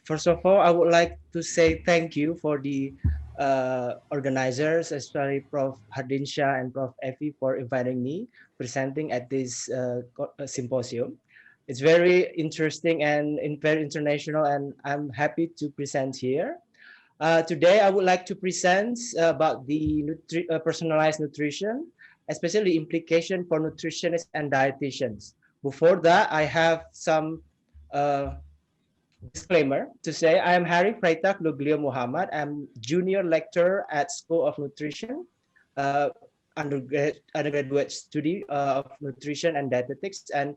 First of all, I would like to say thank you for the organizers, especially Prof. Hardinsha and Prof. Effie for inviting me presenting at this symposium. It's very interesting and very international, and I'm happy to present here. Today, I would like to present about the personalized nutrition, especially implication for nutritionists and dietitians. Before that, I have some uh, disclaimer to say I am Harry Freitag Luglio Muhammad. I'm junior lecturer at School of Nutrition, uh, undergraduate study of nutrition and dietetics, and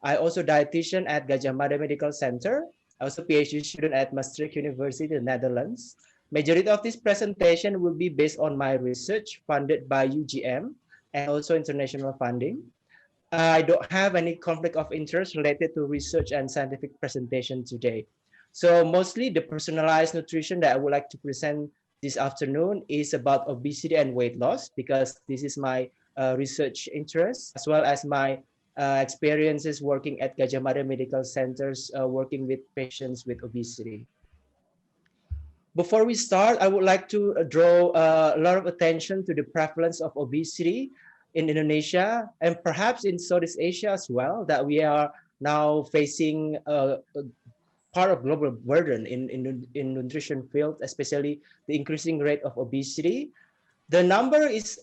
I also dietitian at Gadjah Mada Medical Center. I also PhD student at Maastricht University, the Netherlands. Majority of this presentation will be based on my research funded by UGM and also international funding. I don't have any conflict of interest related to research and scientific presentation today. So mostly the personalized nutrition that I would like to present this afternoon is about obesity and weight loss because this is my research interest as well as my experiences working at Gadjah Mada Medical Centers, working with patients with obesity. Before we start, I would like to draw a lot of attention to the prevalence of obesity in Indonesia and perhaps in Southeast Asia as well, that we are now facing a part of global burden in nutrition field, especially the increasing rate of obesity. The number is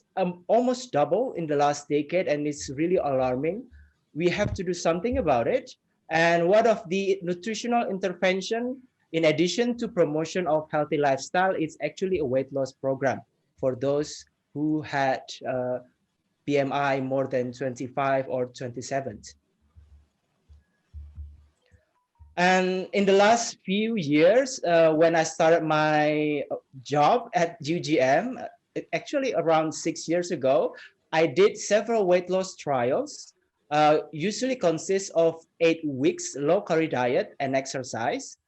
almost double in the last decade, and it's really alarming. We have to do something about it. And one of the nutritional intervention, in addition to promotion of healthy lifestyle, is actually a weight loss program for those who had BMI more than 25 or 27. And in the last few years, when I started my job at UGM, actually around 6 years ago, I did several weight loss trials. Usually consists of 8 weeks low-calorie diet and exercise.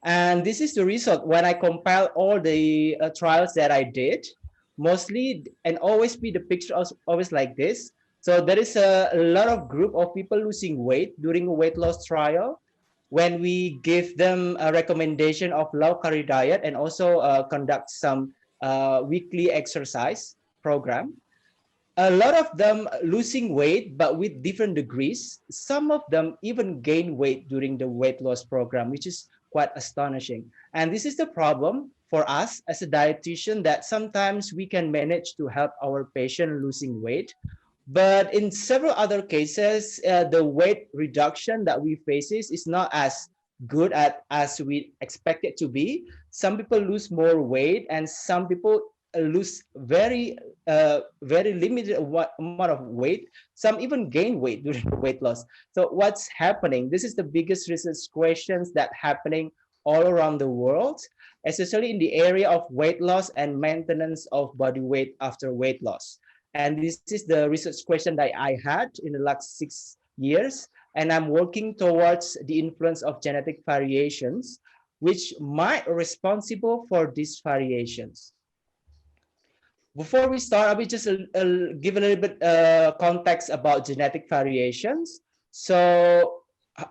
And this is the result when I compile all the trials that I did, mostly and always be the picture always like this. So there is a lot of group of people losing weight during a weight loss trial when we give them a recommendation of low calorie diet and also conduct some weekly exercise program. A lot of them losing weight, but with different degrees. Some of them even gain weight during the weight loss program, which is quite astonishing. And this is the problem for us as a dietitian, that sometimes we can manage to help our patient losing weight, but in several other cases, the weight reduction that we faces is not as good as we expect it to be. Some people lose more weight, and some people lose very limited amount of weight. Some even gain weight during the weight loss. So what's happening? This is the biggest research questions that happening all around the world, especially in the area of weight loss and maintenance of body weight after weight loss. And this is the research question that I had in the last 6 years. And I'm working towards the influence of genetic variations, which might responsible for these variations. Before we start, I will just give a little bit context about genetic variations. So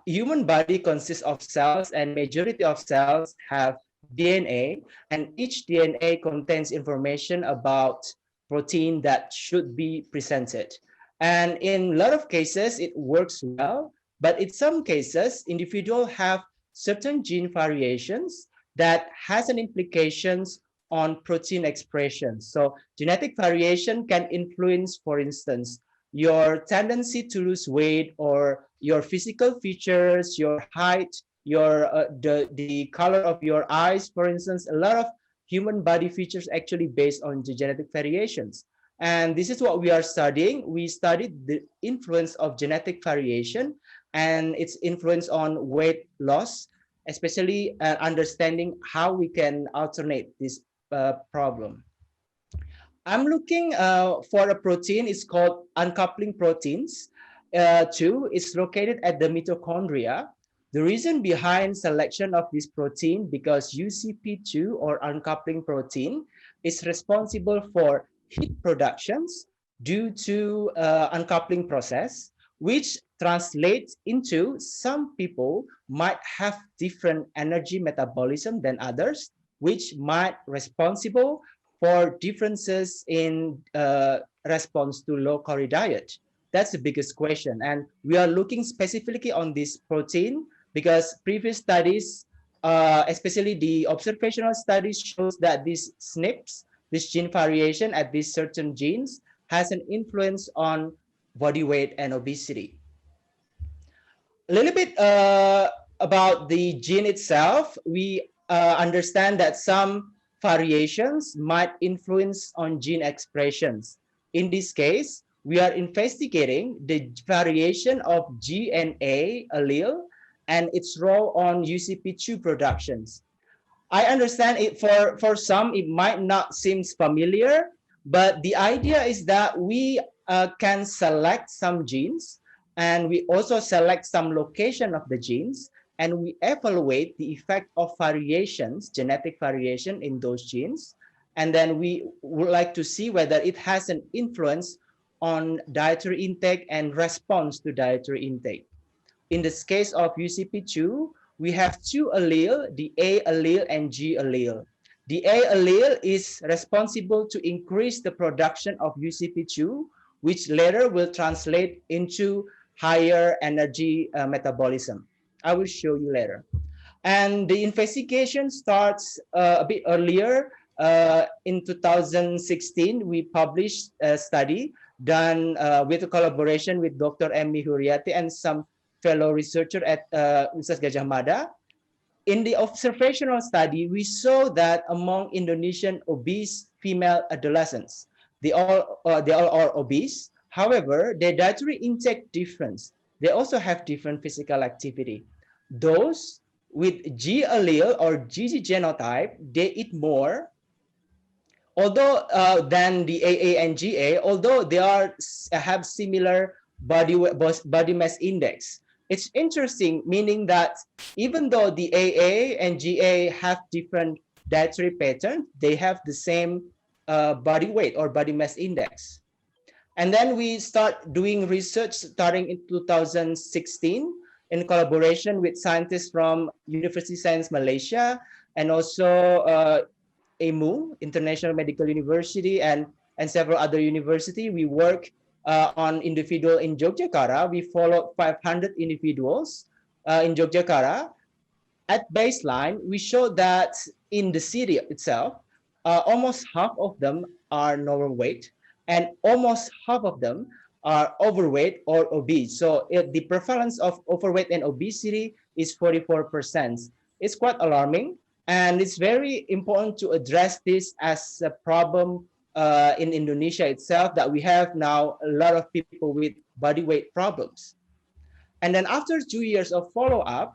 human body consists of cells, and majority of cells have DNA, and each DNA contains information about protein that should be presented. And in a lot of cases, it works well, but in some cases, individuals have certain gene variations that has an implications on protein expression. So genetic variation can influence, for instance, your tendency to lose weight or your physical features, your height, your the color of your eyes, for instance. A lot of human body features actually based on the genetic variations. And this is what we are studying. We studied the influence of genetic variation and its influence on weight loss, especially understanding how we can alternate this problem. I'm looking for a protein. It's called uncoupling proteins. 2 is located at the mitochondria. The reason behind selection of this protein, because UCP2 or uncoupling protein is responsible for heat productions due to uncoupling process, which translates into some people might have different energy metabolism than others, which might responsible for differences in response to low-calorie diet. That's the biggest question. And we are looking specifically on this protein because previous studies, especially the observational studies, shows that these SNPs, this gene variation at these certain genes, has an influence on body weight and obesity. A little bit about the gene itself, we understand that some variations might influence on gene expressions. In this case, we are investigating the variation of GNA allele and its role on UCP2 productions. I understand it for some, it might not seem familiar, but the idea is that we can select some genes and we also select some location of the genes and we evaluate the effect of variations, genetic variation in those genes. And then we would like to see whether it has an influence on dietary intake and response to dietary intake. In this case of UCP2, we have two alleles, the A allele and G allele. The A allele is responsible to increase the production of UCP2, which later will translate into higher energy metabolism. I will show you later. And the investigation starts a bit earlier. In 2016, we published a study done with a collaboration with Dr. Emmy Huriati and some fellow researcher at Universitas Gadjah Mada. In the observational study, we saw that among Indonesian obese female adolescents, they all are obese. However, their dietary intake difference. They also have different physical activity. Those with G allele or GG genotype, they eat more. Although than the AA and GA, although they have similar body mass index. It's interesting, meaning that even though the AA and GA have different dietary patterns, they have the same body weight or body mass index. And then we start doing research starting in 2016 in collaboration with scientists from University of Science Malaysia and also IMU, International Medical University, and several other universities. We work on individual in Yogyakarta. We followed 500 individuals in Yogyakarta. At baseline, we show that in the city itself, almost half of them are normal weight, and almost half of them are overweight or obese. So the prevalence of overweight and obesity is 44%. It's quite alarming. And it's very important to address this as a problem in Indonesia itself, that we have now a lot of people with body weight problems. And then after 2 years of follow-up,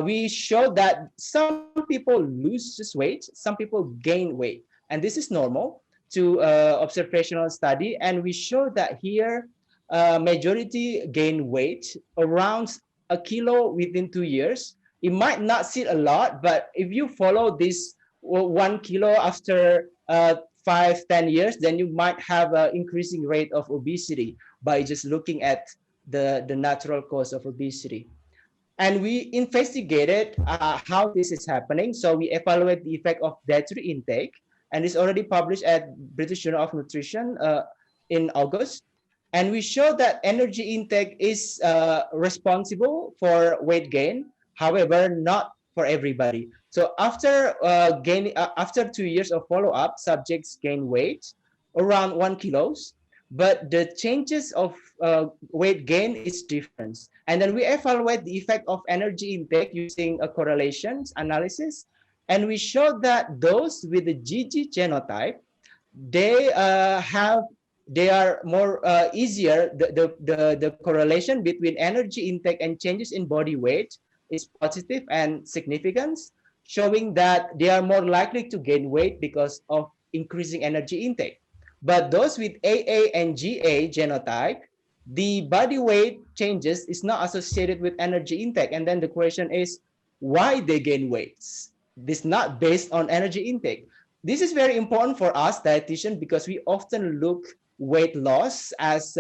we showed that some people lose weight, some people gain weight. And this is normal to observational study. And we showed that here, majority gain weight around a kilo within 2 years. It might not seem a lot, but if you follow this 1 kilo after 5-10 years, then you might have an increasing rate of obesity by just looking at the natural cause of obesity. And we investigated how this is happening. So we evaluate the effect of dietary intake, and it's already published at British Journal of Nutrition in August. And we show that energy intake is responsible for weight gain. However, not for everybody. So after after 2 years of follow-up, subjects gain weight around 1 kilos, but the changes of weight gain is different. And then we evaluate the effect of energy intake using a correlations analysis, and we show that those with the GG genotype, they are more easier. The correlation between energy intake and changes in body weight is positive and significant, showing that they are more likely to gain weight because of increasing energy intake. But those with AA and GA genotype, the body weight changes is not associated with energy intake. And then the question is, why they gain weights? This is not based on energy intake. This is very important for us dietitians because we often look weight loss as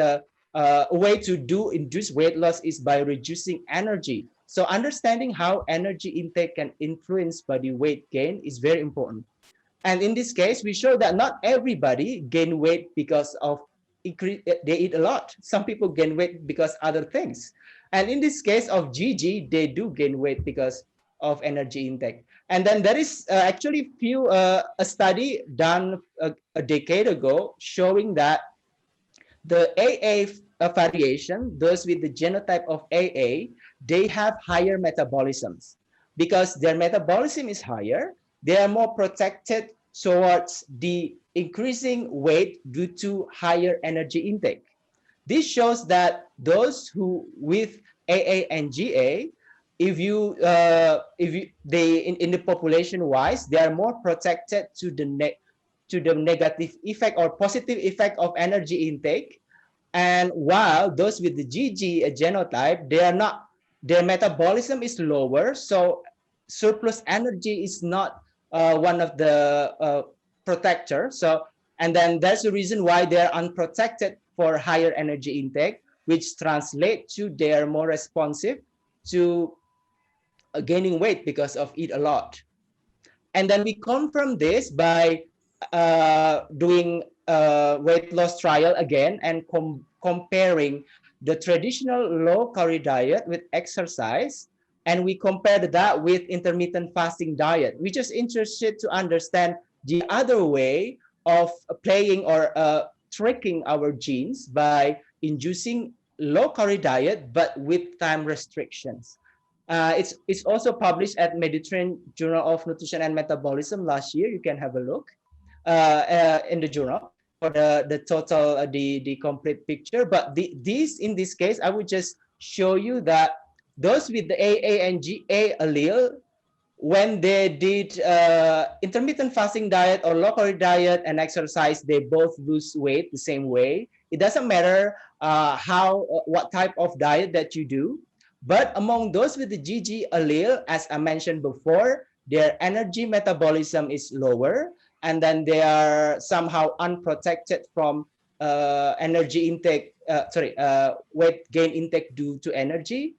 a way to do induce weight loss is by reducing energy. So understanding how energy intake can influence body weight gain is very important. And in this case, we show that not everybody gain weight because of they eat a lot. Some people gain weight because other things. And in this case of Gigi, they do gain weight because of energy intake. And then there is actually a study done a decade ago showing that the AA variation, those with the genotype of AA, they have higher metabolisms. Because their metabolism is higher, they are more protected towards the increasing weight due to higher energy intake. This shows that those who with AA and GA, if you they in the population wise, they are more protected to the negative effect or positive effect of energy intake. And while those with the GG genotype, they are not, their metabolism is lower, so surplus energy is not one of the protectors. So, and then that's the reason why they're unprotected for higher energy intake, which translates to they're more responsive to gaining weight because of eat a lot. And then we confirm this by doing weight loss trial again and comparing the traditional low-calorie diet with exercise, and we compared that with intermittent fasting diet. We're just interested to understand the other way of playing or tricking our genes by inducing low-calorie diet but with time restrictions. It's also published at Mediterranean Journal of Nutrition and Metabolism last year. You can have a look in the journal for the total the complete picture. But in this case, I would just show you that those with the AA and GA allele, when they did intermittent fasting diet or low calorie diet and exercise, they both lose weight the same way. It doesn't matter what type of diet that you do. But among those with the GG allele, as I mentioned before, their energy metabolism is lower, and then they are somehow unprotected from energy intake, weight gain intake due to energy.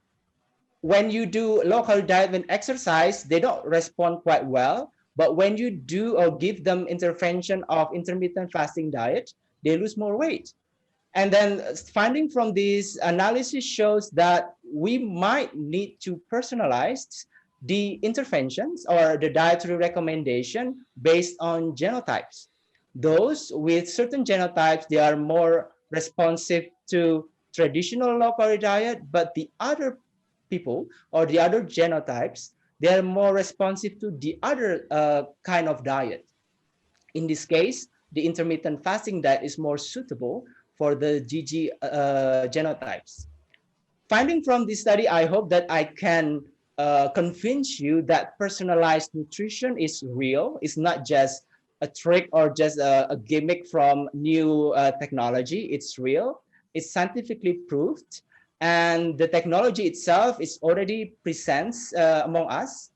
When you do low-calorie diet and exercise, they don't respond quite well. But when you do or give them intervention of intermittent fasting diet, they lose more weight. And then finding from this analysis shows that we might need to personalize the interventions or the dietary recommendation based on genotypes. Those with certain genotypes, they are more responsive to traditional low-calorie diet, but the other people or the other genotypes, they are more responsive to the other kind of diet. In this case, the intermittent fasting diet is more suitable for the GG genotypes. Finding from this study, I hope that I can convince you that personalized nutrition is real. It's not just a trick or just a gimmick from new technology. It's real. It's scientifically proved. And the technology itself is already present among us.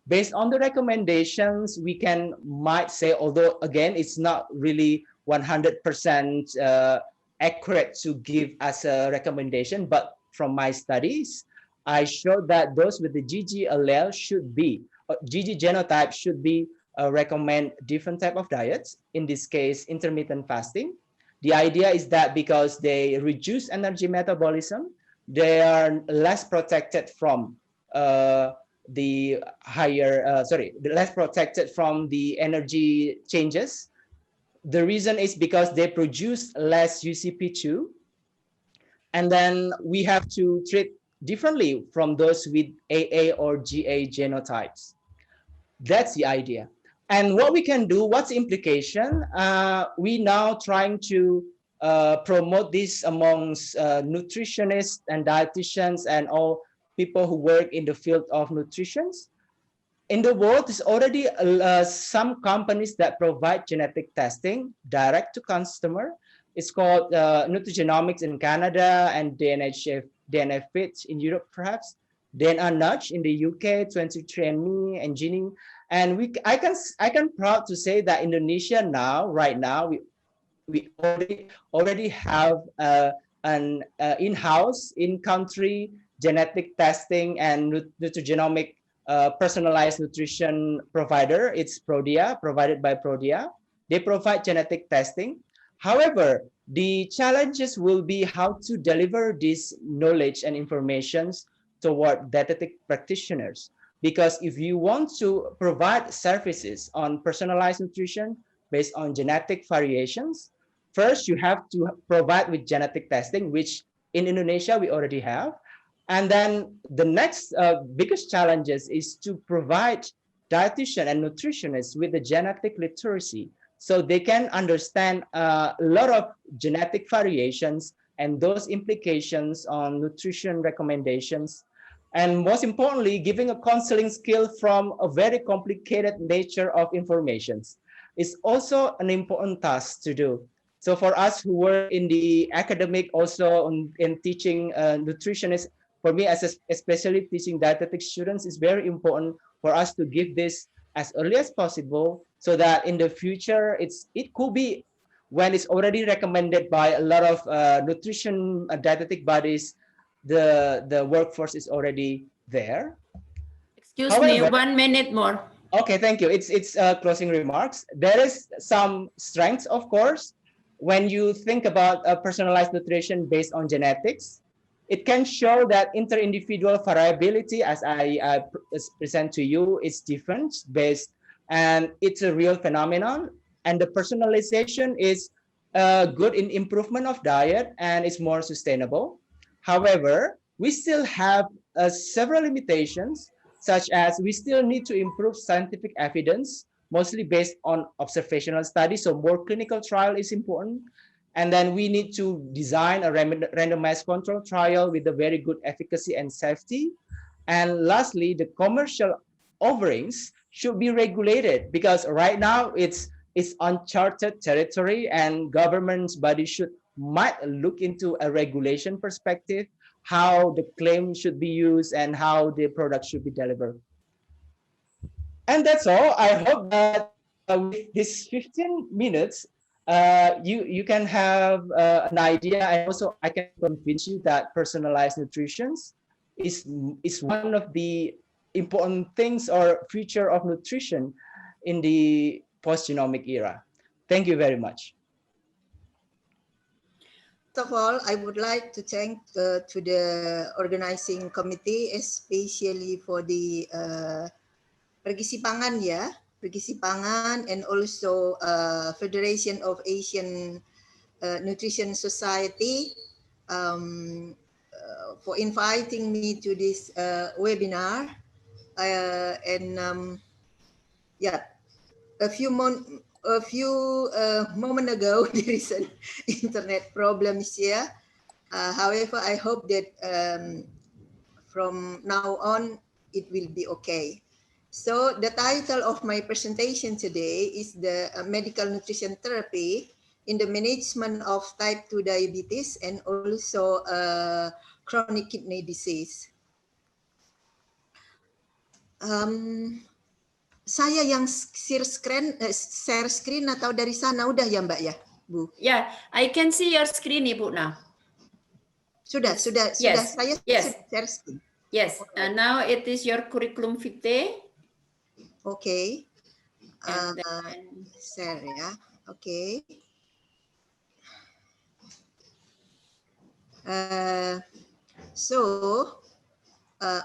Based on the recommendations, we might say, although again, it's not really 100% accurate to give us a recommendation, but from my studies, I showed that those with the GG allele should be, GG genotype should be recommend different type of diets, in this case, intermittent fasting. The idea is that because they reduce energy metabolism, they are less protected from less protected from the energy changes. The reason is because they produce less UCP2, and then we have to treat differently from those with AA or GA genotypes. That's the idea. And what we can do, what's the implication? We now trying to promote this amongst nutritionists and dietitians and all people who work in the field of nutrition. In the world, there's already some companies that provide genetic testing direct to customer. It's called Nutrigenomics in Canada and DNFit in Europe, perhaps. DNA Nudge in the UK, 23andMe and Genie. And I can proud to say that Indonesia now, right now, we already have an in-house, in-country genetic testing and nutrigenomic personalized nutrition provider. It's Prodia, provided by Prodia. They provide genetic testing. However, the challenges will be how to deliver this knowledge and information toward dietetic practitioners. Because if you want to provide services on personalized nutrition based on genetic variations, first you have to provide with genetic testing, which in Indonesia we already have. And then the next biggest challenges is to provide dietitian and nutritionists with the genetic literacy so they can understand a lot of genetic variations and those implications on nutrition recommendations. And most importantly, giving a counseling skill from a very complicated nature of informations is also an important task to do. So for us who work in the academic, also in teaching nutritionists, for me as especially teaching dietetic students, it's very important for us to give this as early as possible so that in the future it could be when it's already recommended by a lot of nutrition dietetic bodies, the workforce is already there. Excuse However, me, 1 minute more. Okay, thank you. It's closing remarks. There is some strengths, of course, when you think about personalized nutrition based on genetics. It can show that inter-individual variability, as I present to you, is different based, and it's a real phenomenon. And the personalization is good in improvement of diet and it's more sustainable. However, we still have several limitations, such as we still need to improve scientific evidence, mostly based on observational studies. So more clinical trial is important. And then we need to design a randomized control trial with a very good efficacy and safety. And lastly, the commercial offerings should be regulated because right now it's uncharted territory and government's body might look into a regulation perspective, how the claim should be used and how the product should be delivered. And that's all. I hope that with this 15 minutes, you can have an idea, and also I can convince you that personalized nutrition is one of the important things or future of nutrition in the post-genomic era. Thank you very much. First of all, I would like to thank to the organizing committee, especially for the Pergisi Pangan, ya, Pergisi Pangan, and also Federation of Asian Nutrition Society for inviting me to this webinar. Yeah, a few moments ago, there is an internet problems here. However, I hope that from now on, it will be okay. So the title of my presentation today is the medical nutrition therapy in the management of type 2 diabetes and also chronic kidney disease. Saya yang share screen atau dari sana udah ya Mbak ya, Bu? Yeah, I can see your screen, Ibu now. Sudah Yes. Saya Yes. share screen. Yes, and now it is your curriculum vitae. Okay. Share ya. Okay.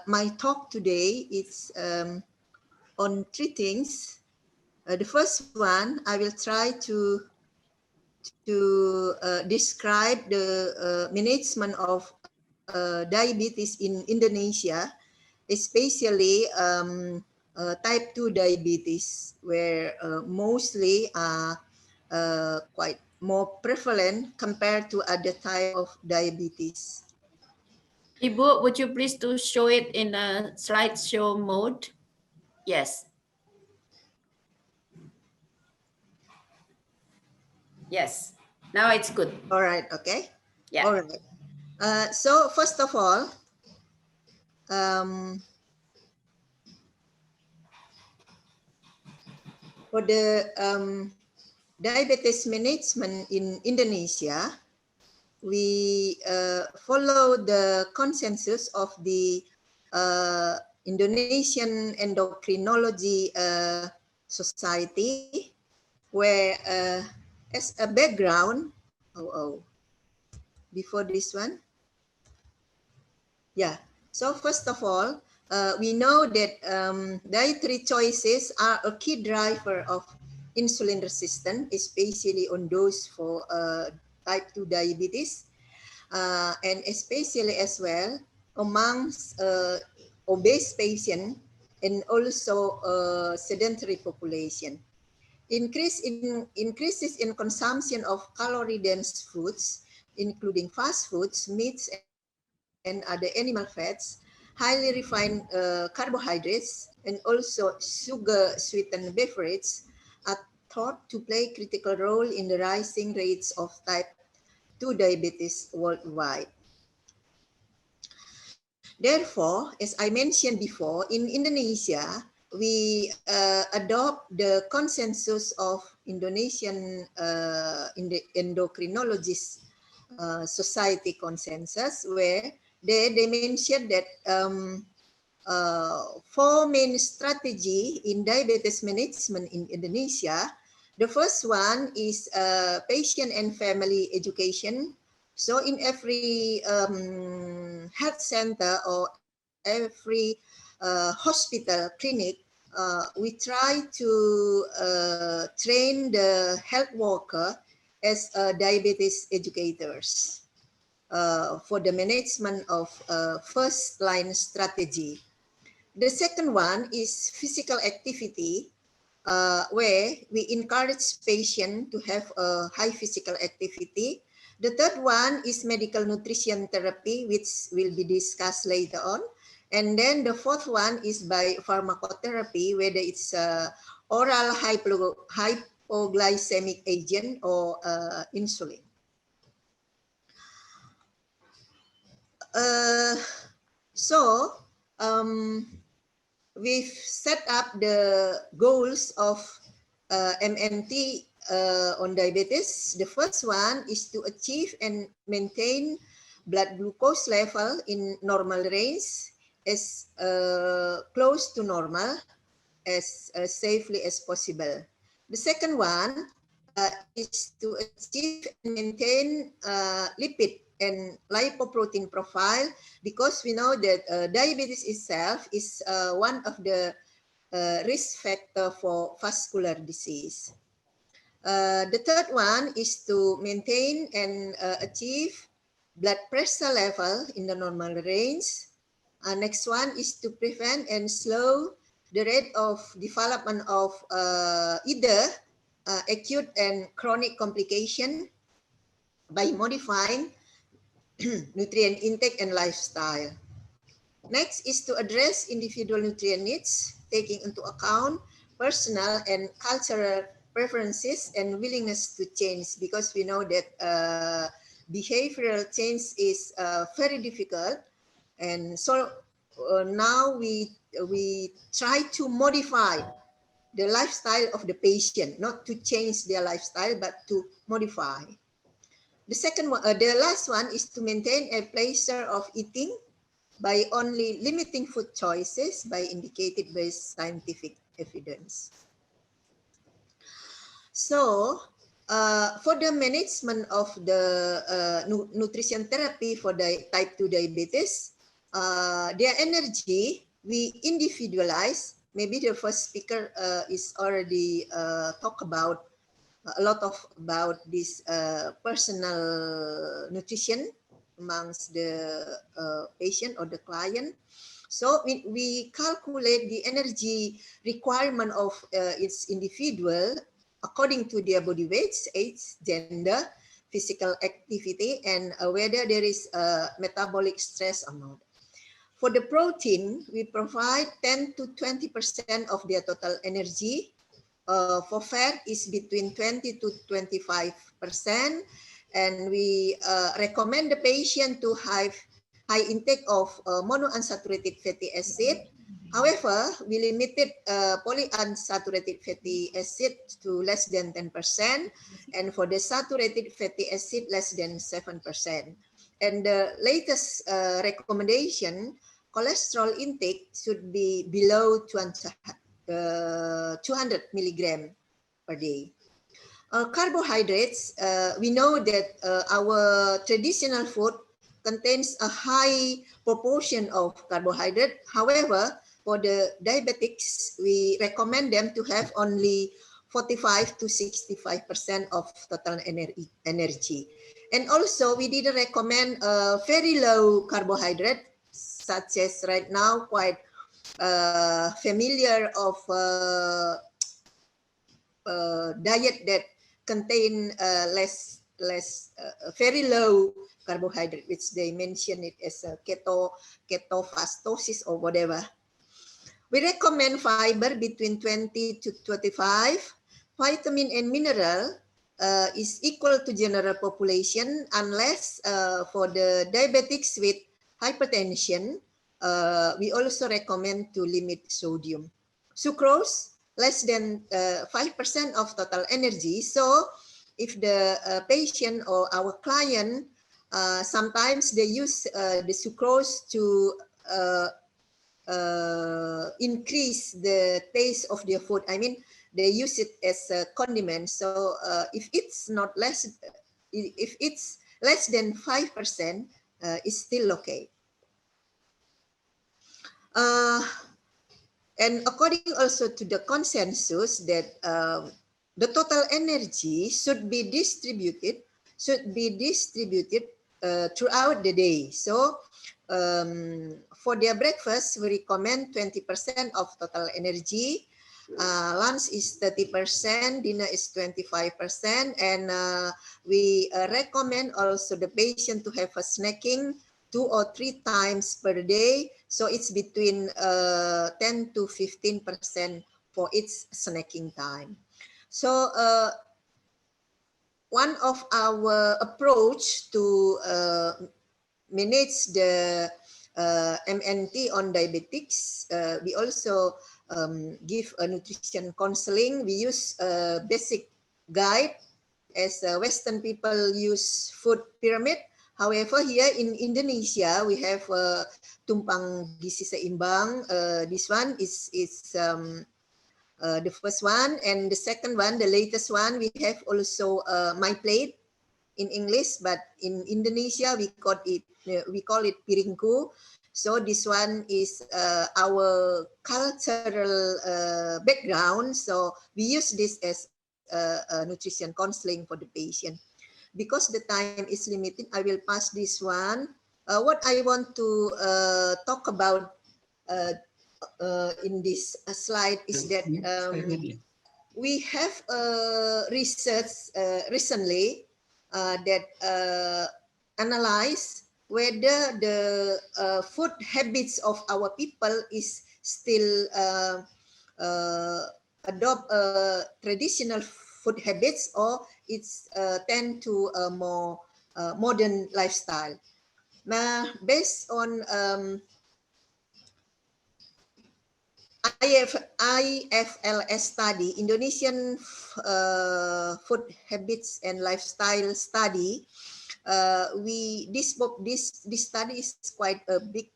My talk today is on three things. The first one, I will try to describe the management of diabetes in Indonesia, especially type 2 diabetes, where mostly are quite more prevalent compared to other type of diabetes. Ibu, would you please to show it in a slideshow mode? Yes. Yes. Now it's good. All right. Okay. Yeah. All right. So first of all, for the diabetes management in Indonesia, we follow the consensus of the Indonesian Endocrinology Society, where as a background, before this one, yeah. So first of all, we know that dietary choices are a key driver of insulin resistance, especially on those for type 2 diabetes, and especially as well amongst obese patients and also sedentary population. Increases in consumption of calorie-dense foods, including fast foods, meats, and other animal fats, highly refined carbohydrates, and also sugar-sweetened beverages are thought to play a critical role in the rising rates of type 2 diabetes worldwide. Therefore, as I mentioned before, in Indonesia, we adopt the consensus of Indonesian Endocrinologist Society consensus, where they mentioned that 4 main strategy in diabetes management in Indonesia. The first one is patient and family education. So in every health center or every hospital, clinic, we try to train the health worker as diabetes educators for the management of first line strategy. The second one is physical activity, where we encourage patients to have a high physical activity. The third one is medical nutrition therapy, which will be discussed later on. And then the fourth one is by pharmacotherapy, whether it's oral hypoglycemic agent or insulin. We've set up the goals of MNT on diabetes. The first one is to achieve and maintain blood glucose level in normal range as close to normal as safely as possible. The second one is to achieve and maintain lipid and lipoprotein profile, because we know that diabetes itself is one of the risk factor for vascular disease. The third one is to maintain and achieve blood pressure level in the normal range. Next one is to prevent and slow the rate of development of either acute and chronic complication by modifying nutrient intake and lifestyle. Next is to address individual nutrient needs, taking into account personal and cultural preferences and willingness to change, because we know that behavioral change is very difficult. And so now we try to modify the lifestyle of the patient, not to change their lifestyle, but to modify. The second one, the last one is to maintain a pleasure of eating by only limiting food choices by indicated by scientific evidence. So, for the management of the nutrition therapy for the type 2 diabetes, their energy, we individualize. Maybe the first speaker is already talk about a lot about this personal nutrition amongst the patient or the client. So we calculate the energy requirement of its individual according to their body weight, age, gender, physical activity, and whether there is metabolic stress or not. For the protein, we provide 10 to 20% of their total energy. For fat is between 20 to 25%, and we recommend the patient to have high intake of monounsaturated fatty acid However, we limited polyunsaturated fatty acid to less than 10%, and for the saturated fatty acid less than 7%. And the latest recommendation, cholesterol intake should be below 200 milligram per day. Carbohydrates, we know that our traditional food contains a high proportion of carbohydrate. However, for the diabetics, we recommend them to have only 45 to 65% of total energy. And also, we didn't recommend very low carbohydrate, such as right now quite familiar of diet that contain very low carbohydrate, which they mention it as a ketofastosis or whatever. We recommend fiber between 20 to 25. Vitamin and mineral is equal to general population unless for the diabetics with hypertension, we also recommend to limit sodium. Sucrose, less than 5% of total energy. So if the patient or our client, sometimes they use the sucrose to increase the taste of their food. I mean, they use it as a condiment. So if it's less than 5%, it's still okay. And according also to the consensus that the total energy should be distributed throughout the day. So for their breakfast, we recommend 20% of total energy. Lunch is 30%, dinner is 25%, and we recommend also the patient to have a snacking 2 or 3 times per day. So it's between 10 to 15% for its snacking time. So one of our approach to manage the MNT on diabetics, we also give a nutrition counseling. We use a basic guide as Western people use food pyramid. However, here in Indonesia, we have tumpang gizi seimbang. This one is the first one, and the second one, the latest one, we have also my plate in English, but in Indonesia we call it piringku. So this one is our cultural background. So we use this as a nutrition counseling for the patient. Because the time is limited, I will pass this one. What I want to talk about in this slide is that we have research recently that analyze whether the food habits of our people is still adopt traditional food habits, or it's tend to a more modern lifestyle. Now, based on IFLS study, Indonesian food habits and lifestyle study, this study is quite a big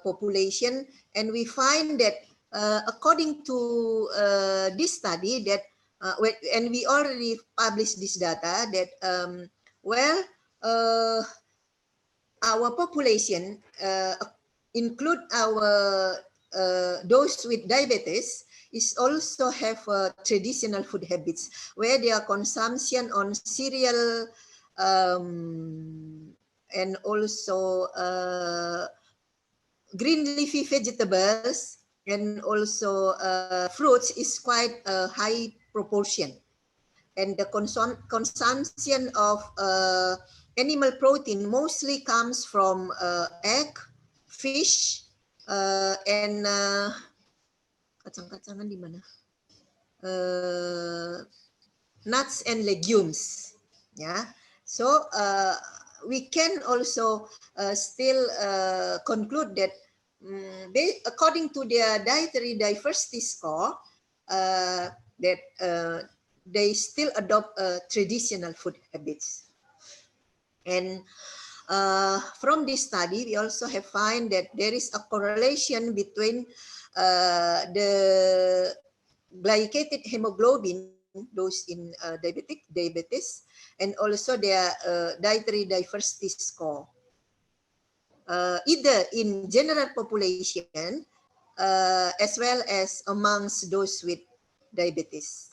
population, and we find that according to this study that and we already published this data that our population include our those with diabetes is also have traditional food habits where their consumption on cereal and also green leafy vegetables and also fruits is quite a high proportion. And the consumption of animal protein mostly comes from egg, fish, and kacang-kacangan di mana? Nuts and legumes. Yeah. So we can also still conclude that according to their dietary diversity score, that they still adopt traditional food habits. And from this study, we also have found that there is a correlation between the glycated hemoglobin, those in diabetes, and also their dietary diversity score, either in general population as well as amongst those with diabetes.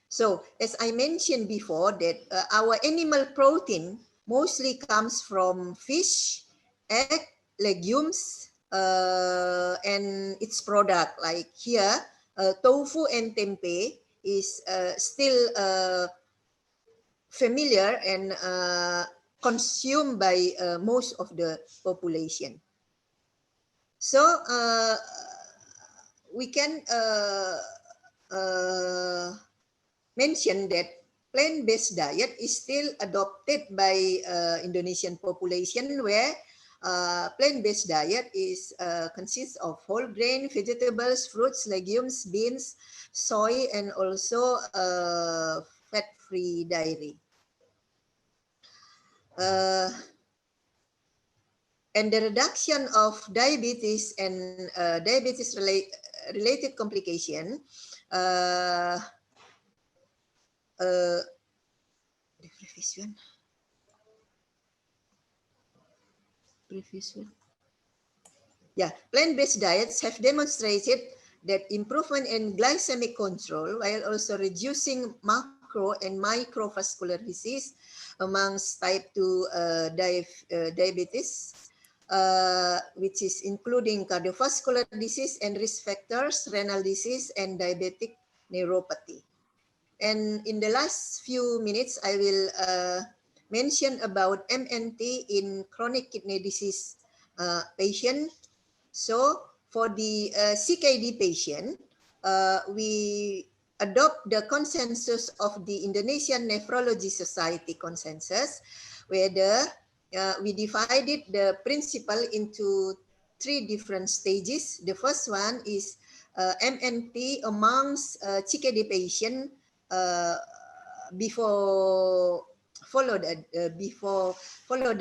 So as I mentioned before, that our animal protein mostly comes from fish, egg, legumes, and its product. Like here, tofu and tempeh is still familiar and consumed by most of the population. So we can mention that plant-based diet is still adopted by Indonesian population, where plant-based diet is consists of whole grain, vegetables, fruits, legumes, beans, soy, and also fat-free dairy. And the reduction of diabetes and diabetes-related complication previous one. Yeah, plant-based diets have demonstrated that improvement in glycemic control while also reducing macro and microvascular disease amongst type 2 diabetes, which is including cardiovascular disease and risk factors, renal disease, and diabetic neuropathy. And in the last few minutes, I will mention about MNT in chronic kidney disease patient. So for the CKD patient, we adopt the consensus of the Indonesian Nephrology Society consensus, where we divided the principle into 3 different stages. The first one is MNT amongst CKD patient before follow the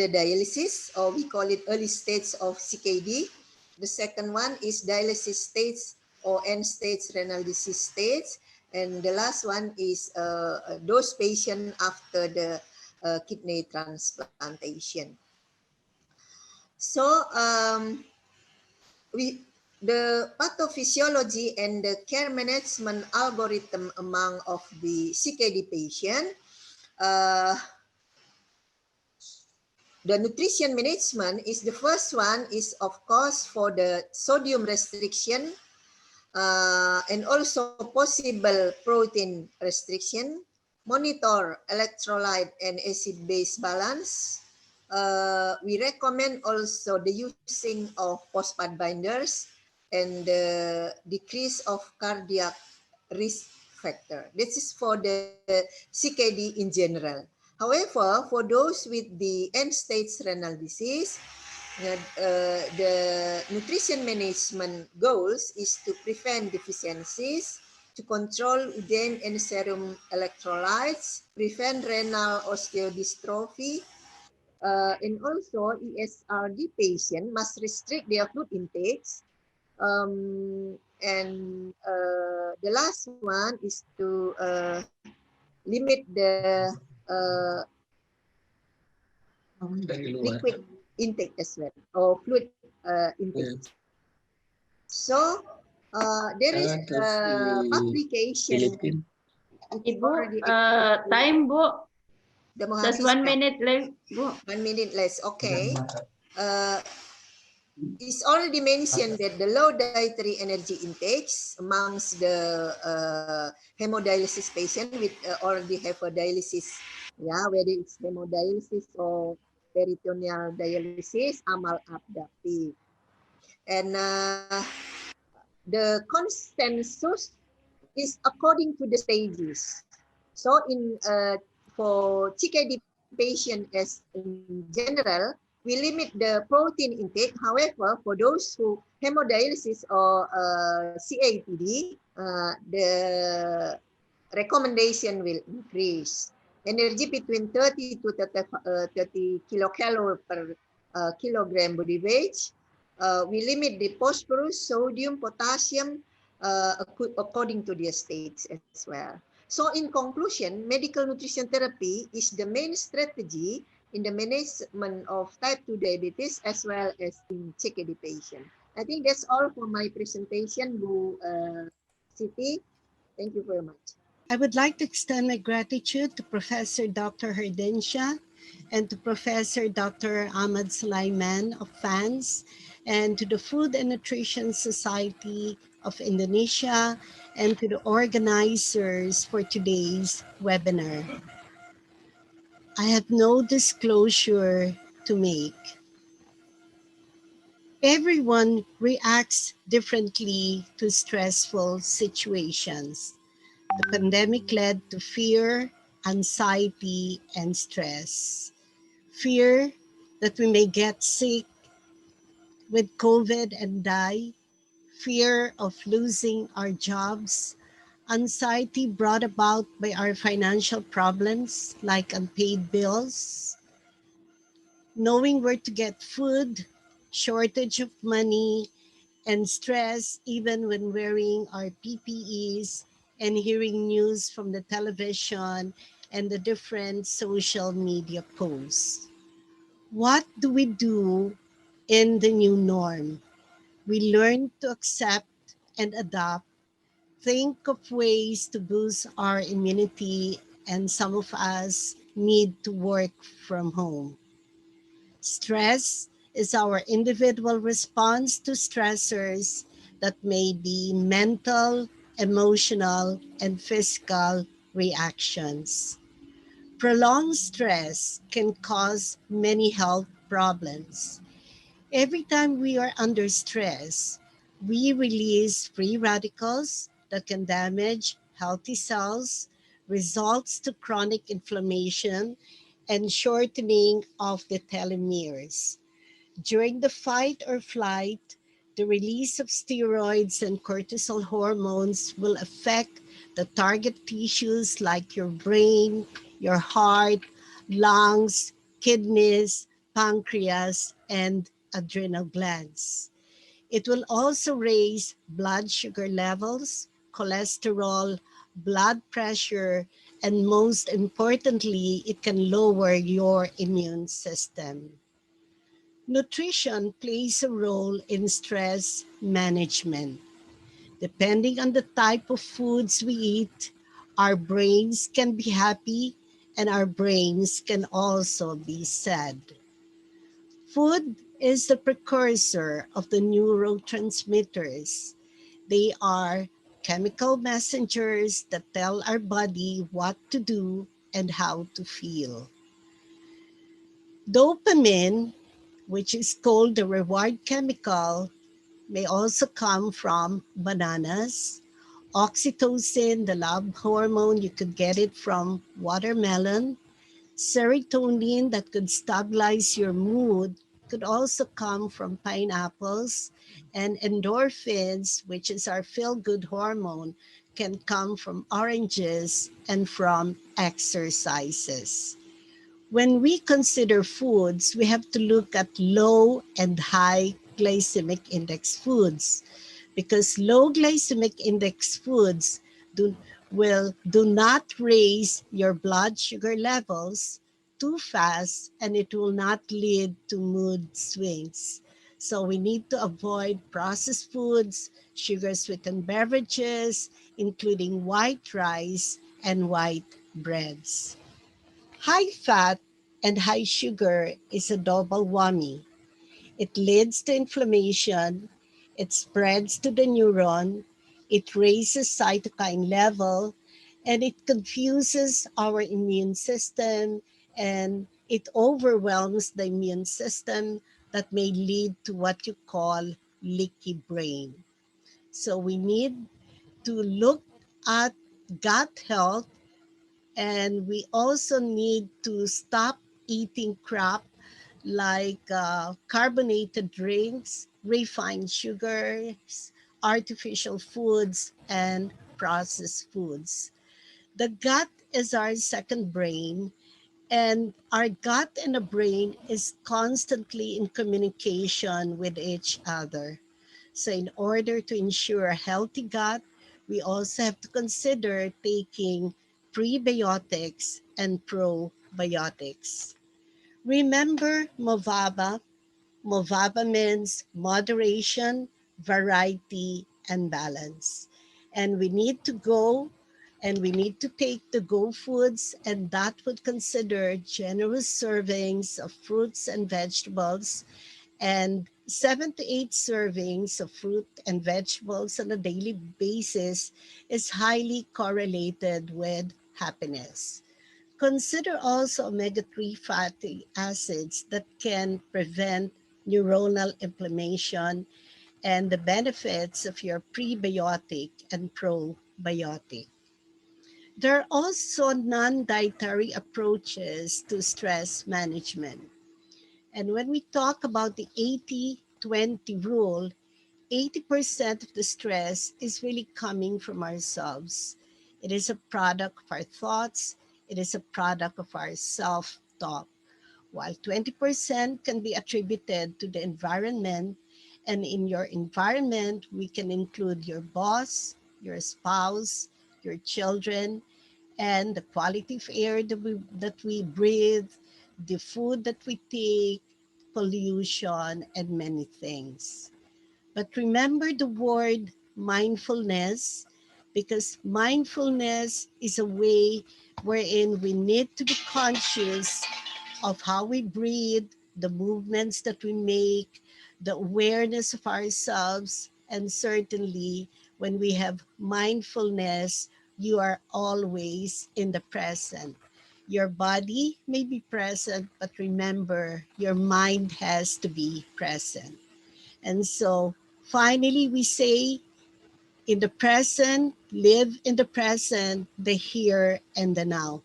dialysis, or we call it early stage of CKD. The second one is dialysis stage or end stage renal disease stage, and the last one is those patients after the kidney transplantation. So the pathophysiology and the care management algorithm among of the CKD patient. The nutrition management is the first one is of course for the sodium restriction and also possible protein restriction, monitor electrolyte and acid-base balance. We recommend also the using of phosphate binders and the decrease of cardiac risk factor. This is for the CKD in general. However, for those with the end-stage renal disease, the nutrition management goals is to prevent deficiencies, to control urine and serum electrolytes, prevent renal osteodystrophy, and also ESRD patient must restrict their food intakes. And the last one is to limit the liquid intake as well, or fluid intake. So there is publication. Ibu, time Bu. Just 1 minute left, Bu. 1 minute less, okay. It's already mentioned that the low dietary energy intakes amongst the hemodialysis patient with already have a dialysis, yeah, whether it's hemodialysis or peritoneal dialysis, amal abdaktif. And the consensus is according to the stages. So in for CKD patient as in general, we limit the protein intake. However, for those who hemodialysis or CAPD, the recommendation will increase. Energy between 30 to 30 kilocalorie per kilogram body weight. We limit the phosphorus, sodium, potassium according to their states as well. So in conclusion, medical nutrition therapy is the main strategy in the management of type 2 diabetes as well as in CKD patient. I think that's all for my presentation, Bu Siti. Thank you very much. I would like to extend my gratitude to Professor Dr. Herdensha and to Professor Dr. Ahmad Sulaiman of FANS and to the Food and Nutrition Society of Indonesia and to the organizers for today's webinar. I have no disclosure to make. Everyone reacts differently to stressful situations. The pandemic led to fear, anxiety, and stress. Fear that we may get sick with COVID and die. Fear of losing our jobs. Anxiety brought about by our financial problems like unpaid bills. Knowing where to get food, shortage of money, and stress even when wearing our PPEs and hearing news from the television and the different social media posts. What do we do in the new norm? We learn to accept and adapt, think of ways to boost our immunity, and some of us need to work from home. Stress is our individual response to stressors that may be mental, emotional, and physical reactions. Prolonged stress can cause many health problems. Every time we are under stress, we release free radicals that can damage healthy cells, results to chronic inflammation, and shortening of the telomeres. During the fight or flight, the release of steroids and cortisol hormones will affect the target tissues like your brain, your heart, lungs, kidneys, pancreas, and adrenal glands. It will also raise blood sugar levels, cholesterol, blood pressure, and most importantly, it can lower your immune system. Nutrition plays a role in stress management. Depending on the type of foods we eat, our brains can be happy and our brains can also be sad. Food is the precursor of the neurotransmitters. They are chemical messengers that tell our body what to do and how to feel. Dopamine, which is called the reward chemical, may also come from bananas. Oxytocin, the love hormone, you could get it from watermelon. Serotonin, that could stabilize your mood, could also come from pineapples. And endorphins, which is our feel-good hormone, can come from oranges and from exercises. When we consider foods, we have to look at low and high glycemic index foods because low glycemic index foods do not raise your blood sugar levels too fast and it will not lead to mood swings. So we need to avoid processed foods, sugar-sweetened beverages, including white rice and white breads. High fat and high sugar is a double whammy. It leads to inflammation, it spreads to the neuron, it raises cytokine level, and it confuses our immune system, and it overwhelms the immune system that may lead to what you call leaky brain. So we need to look at gut health, and we also need to stop eating crap like carbonated drinks, refined sugars, artificial foods, and processed foods. The gut is our second brain, and our gut and the brain is constantly in communication with each other. So in order to ensure a healthy gut, we also have to consider taking prebiotics and probiotics. Remember Movaba. Movaba means moderation, variety, and balance. And we need to go and we need to take the go foods, and that would consider generous servings of fruits and vegetables, and 7 to 8 servings of fruit and vegetables on a daily basis is highly correlated with happiness. Consider also omega-3 fatty acids that can prevent neuronal inflammation and the benefits of your prebiotic and probiotic. There are also non-dietary approaches to stress management. And when we talk about the 80-20 rule, 80% of the stress is really coming from ourselves. It is a product of our thoughts. It is a product of our self-talk. While 20% can be attributed to the environment, and in your environment, we can include your boss, your spouse, your children, and the quality of air that we breathe, the food that we take, pollution, and many things. But remember the word mindfulness, because mindfulness is a way wherein we need to be conscious of how we breathe, the movements that we make, the awareness of ourselves, and certainly when we have mindfulness, you are always in the present. Your body may be present, but remember, your mind has to be present. And so finally, we say, in the present, live in the present, the here and the now.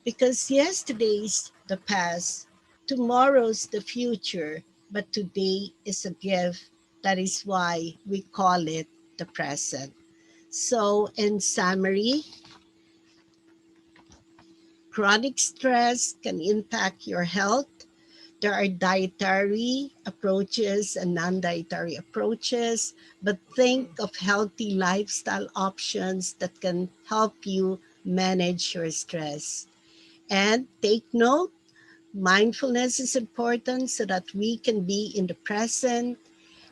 Because yesterday's the past, tomorrow's the future, but today is a gift. That is why we call it the present. So in summary, chronic stress can impact your health. There are dietary approaches and non-dietary approaches, but think of healthy lifestyle options that can help you manage your stress. And take note, mindfulness is important so that we can be in the present,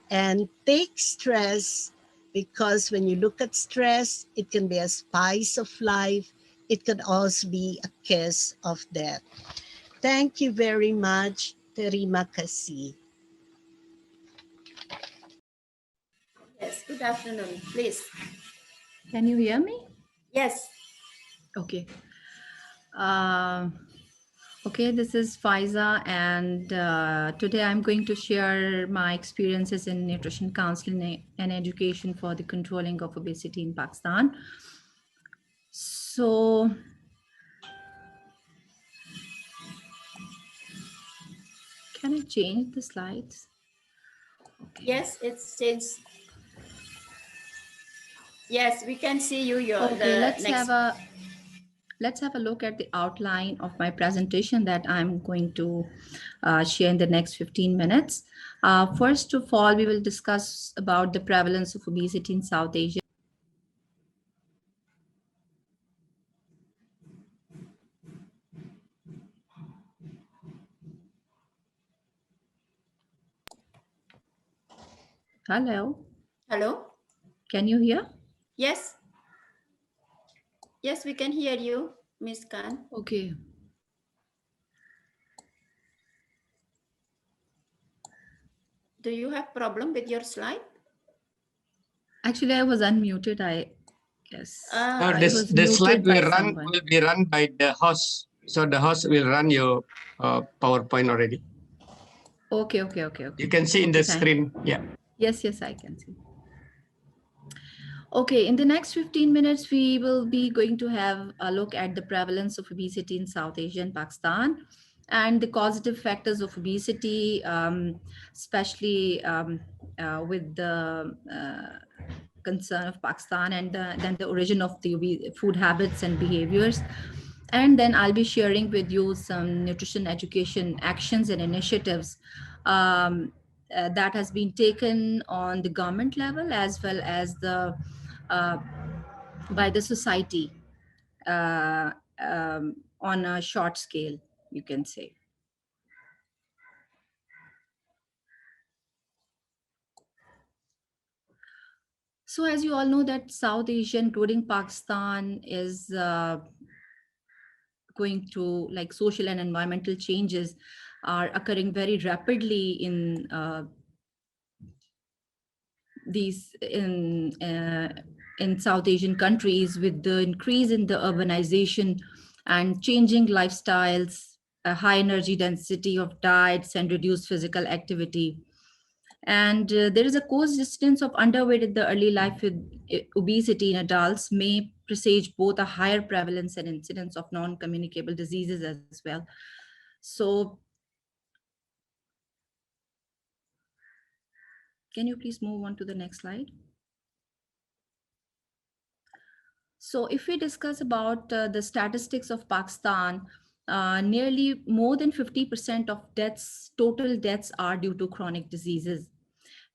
and take stress, because when you look at stress, it can be a spice of life. It can also be a kiss of death. Thank you very much. Terima kasih. Yes, good afternoon, please. Can you hear me? Yes. Okay. Okay, this is Faiza, and today I'm going to share my experiences in nutrition counseling and education for the controlling of obesity in Pakistan. So, can I change the slides? Okay. Yes, it's changed. Yes, we can see you. Okay, let's have a look at the outline of my presentation that I'm going to share in the next 15 minutes. First of all, we will discuss about the prevalence of obesity in South Asia. Hello. Hello? Can you hear? Yes. Yes, we can hear you, Ms. Khan. Okay. Do you have problem with your slide? Actually, I was unmuted, I guess. The slide will be run by the host. So the host will run your PowerPoint already. Okay. You can see in the screen. Yeah. Yes, I can see. Okay, in the next 15 minutes, we will be going to have a look at the prevalence of obesity in South Asia and Pakistan. and the causative factors of obesity, especially with the concern of Pakistan, and then the origin of the food habits and behaviors. And then I'll be sharing with you some nutrition education actions and initiatives that has been taken on the government level as well as the by the society on a short scale, you can say. So as you all know that South Asia, including Pakistan, is going to, like, social and environmental changes are occurring very rapidly in these in South Asian countries, with the increase in the urbanization and changing lifestyles, a high energy density of diets and reduced physical activity. And there is a coexistence of underweight in the early life with obesity in adults may presage both a higher prevalence and incidence of non-communicable diseases as well. So can you please move on to the next slide? So if we discuss about the statistics of Pakistan, nearly more than 50% of deaths, total deaths, are due to chronic diseases.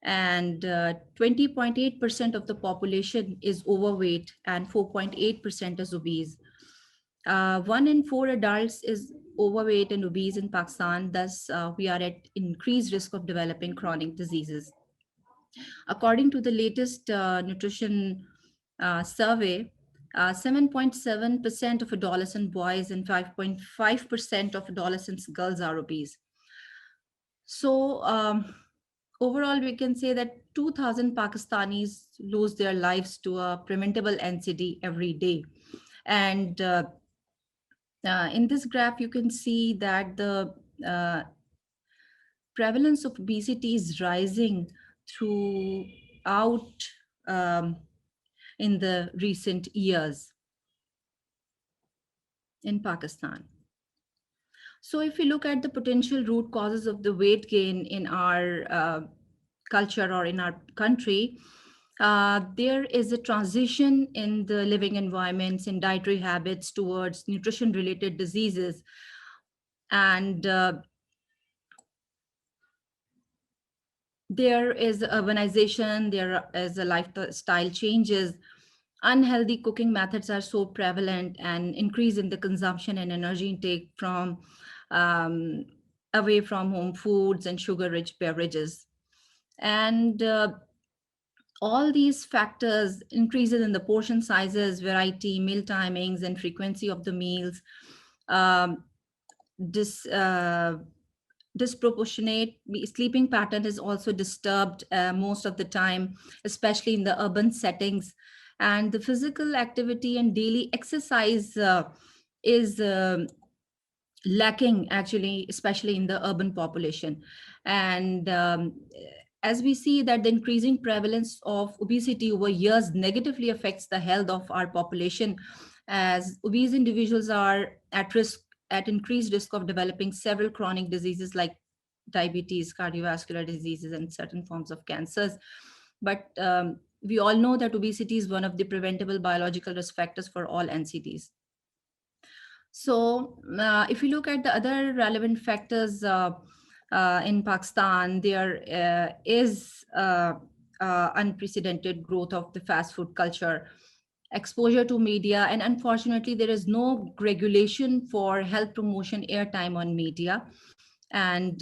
And 20.8% of the population is overweight and 4.8% is obese. 1 in 4 adults is overweight and obese in Pakistan. Thus, we are at increased risk of developing chronic diseases. According to the latest nutrition survey, 7.7% of adolescent boys and 5.5% of adolescent girls are obese. So overall, we can say that 2,000 Pakistanis lose their lives to a preventable NCD every day. And in this graph, you can see that the prevalence of obesity is rising throughout in the recent years in Pakistan. So if we look at the potential root causes of the weight gain in our culture or in our country, there is a transition in the living environments and dietary habits towards nutrition-related diseases. And there is urbanization, there is a lifestyle changes. Unhealthy cooking methods are so prevalent, and increase in the consumption and energy intake from away from home foods and sugar-rich beverages. And all these factors, increases in the portion sizes, variety, meal timings, and frequency of the meals, disproportionate sleeping pattern is also disturbed most of the time, especially in the urban settings. And the physical activity and daily exercise is lacking, actually, especially in the urban population. And as we see that the increasing prevalence of obesity over years negatively affects the health of our population, as obese individuals are at increased risk of developing several chronic diseases like diabetes, cardiovascular diseases, and certain forms of cancers. But we all know that obesity is one of the preventable biological risk factors for all NCDs. So if you look at the other relevant factors in Pakistan, there is unprecedented growth of the fast food culture, exposure to media, and unfortunately, there is no regulation for health promotion airtime on media. And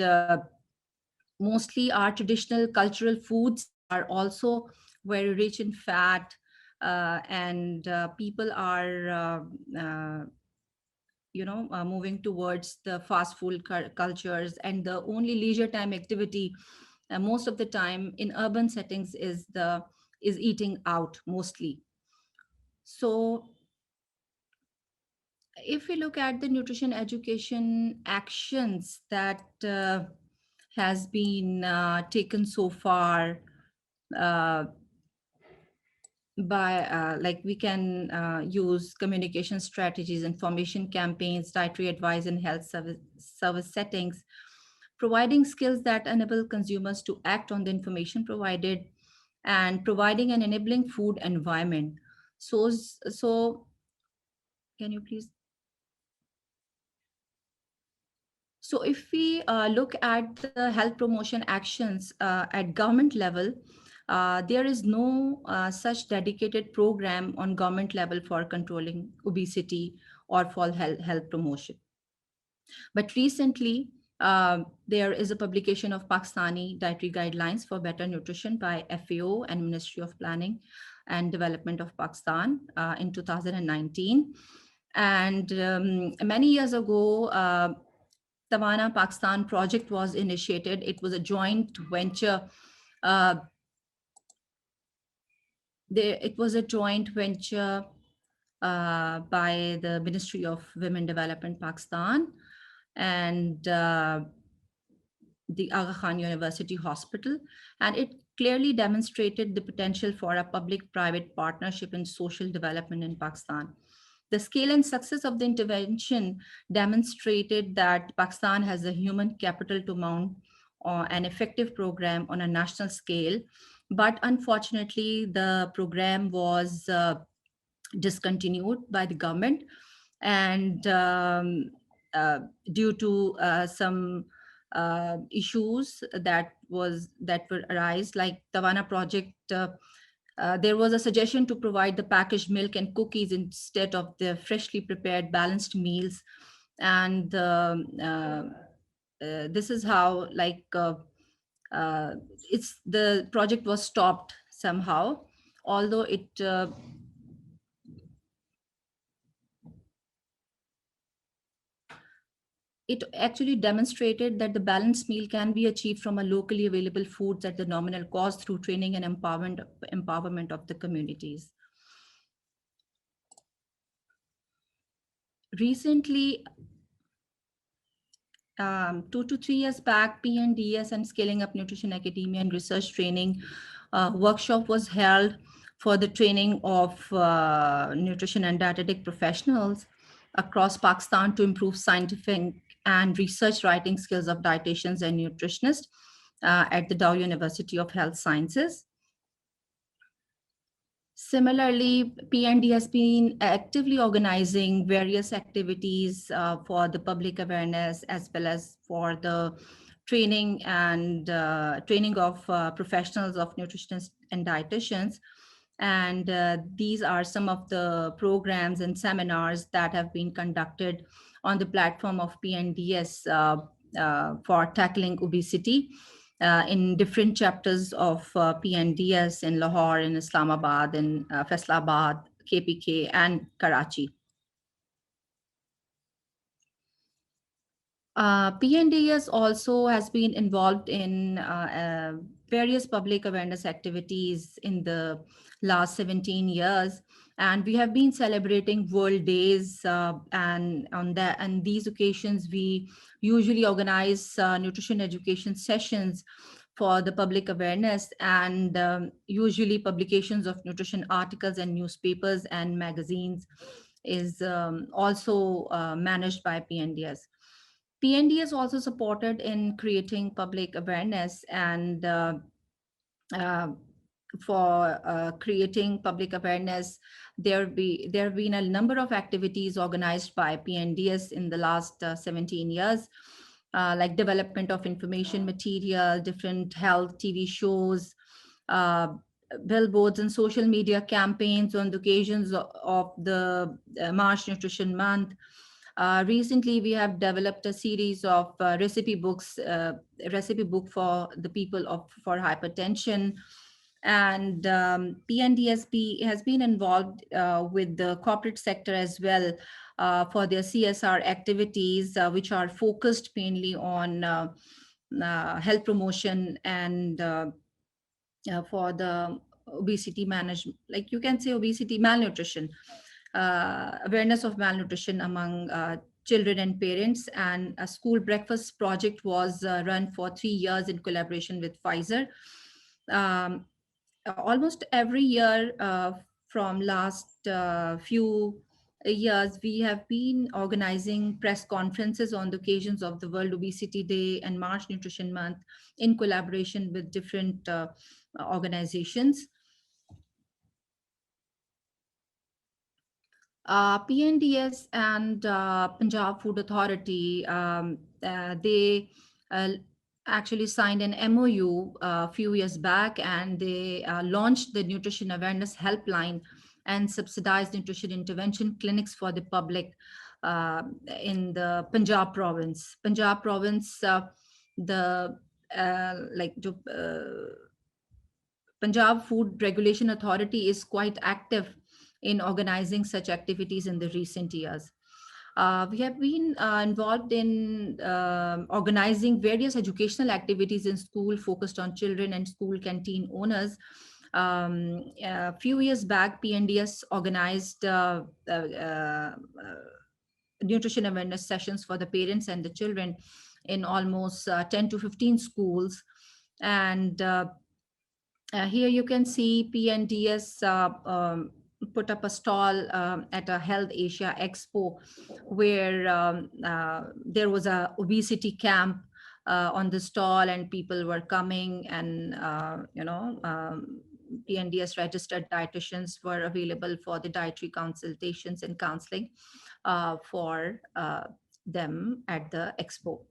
mostly our traditional cultural foods are also very rich in fat, and people are moving towards the fast food cultures, and the only leisure time activity most of the time in urban settings is eating out mostly. So if we look at the nutrition education actions that has been taken so far, by like we can use communication strategies, information campaigns, dietary advice, and health service settings, providing skills that enable consumers to act on the information provided, and providing an enabling food environment. So can you please? So if we look at the health promotion actions at government level, there is no such dedicated program on government level for controlling obesity or for health promotion. But recently, there is a publication of Pakistani dietary guidelines for better nutrition by FAO and Ministry of Planning and Development of Pakistan in 2019. And many years ago, Tawana Pakistan project was initiated. It was a joint venture. It was a joint venture by the Ministry of Women Development Pakistan and the Aga Khan University Hospital. And it clearly demonstrated the potential for a public-private partnership in social development in Pakistan. The scale and success of the intervention demonstrated that Pakistan has the human capital to mount an effective program on a national scale. But unfortunately, the program was discontinued by the government. And due to some issues that were arise, like Tawana project, there was a suggestion to provide the packaged milk and cookies instead of the freshly prepared balanced meals. And this is how, like, the project was stopped somehow, although it actually demonstrated that the balanced meal can be achieved from a locally available foods at the nominal cost through training and empowerment of the communities. Recently, 2 to 3 years back, PNDS and Scaling Up Nutrition Academia and Research Training workshop was held for the training of nutrition and dietetic professionals across Pakistan to improve scientific and research writing skills of dietitians and nutritionists at the Dow University of Health Sciences. Similarly, PND has been actively organizing various activities for the public awareness, as well as for the training and training of professionals of nutritionists and dietitians. And these are some of the programs and seminars that have been conducted on the platform of PNDS for tackling obesity in different chapters of PNDS in Lahore, in Islamabad, in Faisalabad, KPK, and Karachi. PNDS also has been involved in various public awareness activities in the last 17 years. And we have been celebrating World Days, and on these occasions, we usually organize nutrition education sessions for the public awareness, and usually publications of nutrition articles and newspapers and magazines is also managed by PNDS. PND is also supported in creating public awareness, and for creating public awareness, there have been a number of activities organized by PNDS in the last 17 years, like development of information material, different health TV shows, billboards and social media campaigns on the occasions of the March Nutrition Month. Recently, we have developed a series of recipe book for the people for hypertension. And PNDSP has been involved with the corporate sector as well for their CSR activities, which are focused mainly on health promotion and for the obesity management, like you can say obesity malnutrition, awareness of malnutrition among children and parents. And a school breakfast project was run for 3 years in collaboration with Pfizer. Almost every year, from last few years, we have been organizing press conferences on the occasions of the World Obesity Day and March Nutrition Month in collaboration with different organizations. PNDS and Punjab Food Authority, they actually signed an MOU a few years back, and they launched the Nutrition Awareness Helpline and subsidized nutrition intervention clinics for the public in the Punjab province. Punjab province, Punjab Food Regulation Authority is quite active in organizing such activities in the recent years. We have been involved in organizing various educational activities in school focused on children and school canteen owners. A few years back, PNDS organized nutrition awareness sessions for the parents and the children in almost 10 to 15 schools. And here you can see PNDS put up a stall at a Health Asia Expo, where there was a obesity camp on the stall, and people were coming, and PNDS registered dietitians were available for the dietary consultations and counseling for them at the expo.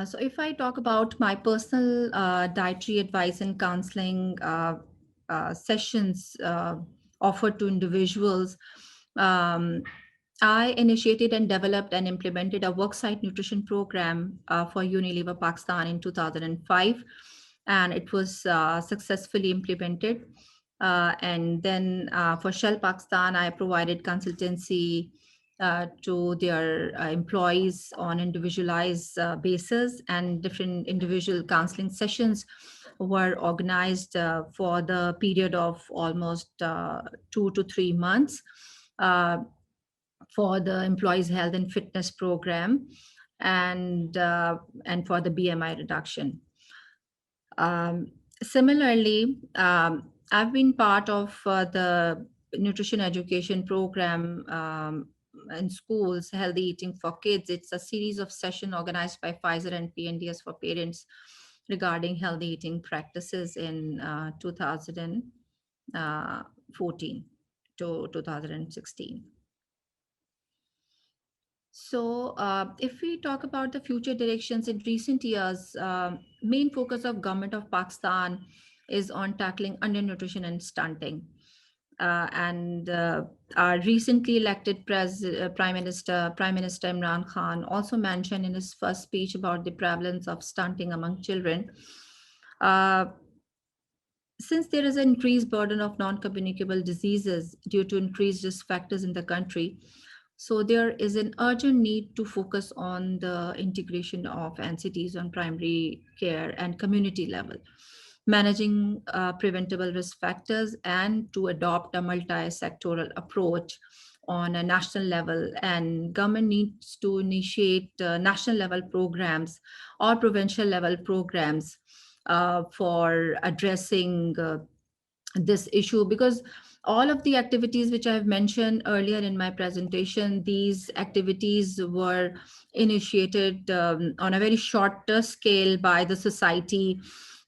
So if I talk about my personal dietary advice and counseling sessions offered to individuals, I initiated and developed and implemented a worksite nutrition program for Unilever Pakistan in 2005, and it was successfully implemented. And then for Shell Pakistan, I provided consultancy to their employees on individualized basis, and different individual counseling sessions were organized for the period of almost 2 to 3 months for the employees health and fitness program, and for the BMI reduction. Similarly, I've been part of the nutrition education program in schools, Healthy Eating for Kids. It's a series of sessions organized by Pfizer and PNDS for parents regarding healthy eating practices in 2014 to 2016. So if we talk about the future directions in recent years, main focus of government of Pakistan is on tackling undernutrition and stunting. Our recently elected Prime Minister Imran Khan also mentioned in his first speech about the prevalence of stunting among children. Since there is an increased burden of non-communicable diseases due to increased risk factors in the country, so there is an urgent need to focus on the integration of NCTs on primary care and community level, managing preventable risk factors, and to adopt a multi-sectoral approach on a national level. And government needs to initiate national level programs or provincial level programs for addressing this issue, because all of the activities which I've mentioned earlier in my presentation, these activities were initiated on a very short scale by the society,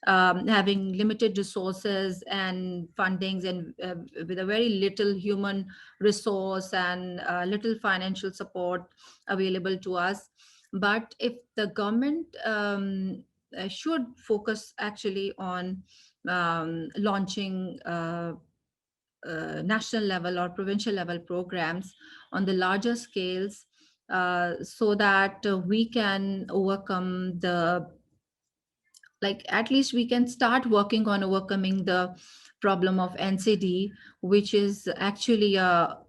having limited resources and fundings, and with a very little human resource and little financial support available to us. But if the government should focus actually on launching national level or provincial level programs on the larger scales, so that we can overcome at least we can start working on overcoming the problem of NCD, which is actually a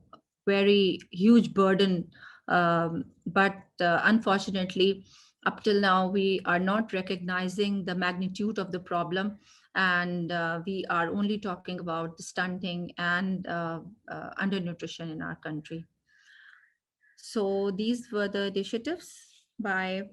very huge burden. But unfortunately, up till now, we are not recognizing the magnitude of the problem, and we are only talking about the stunting and undernutrition in our country. So these were the initiatives by